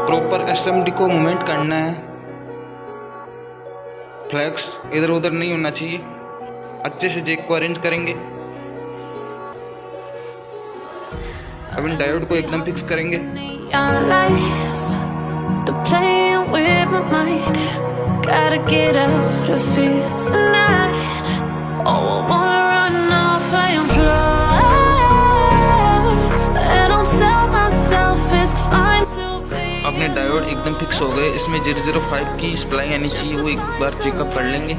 Proper SMD को movement करना है। फ्लैक्स इधर उधर नहीं होना चाहिए। अच्छे से जैक को अरेंज करेंगे। अब इन डायोड को एकदम फिक्स करेंगे। अपने डायोड एकदम फिक्स हो गए। इसमें 005 की सप्लाई आनी चाहिए, वो एक बार चेकअप कर लेंगे।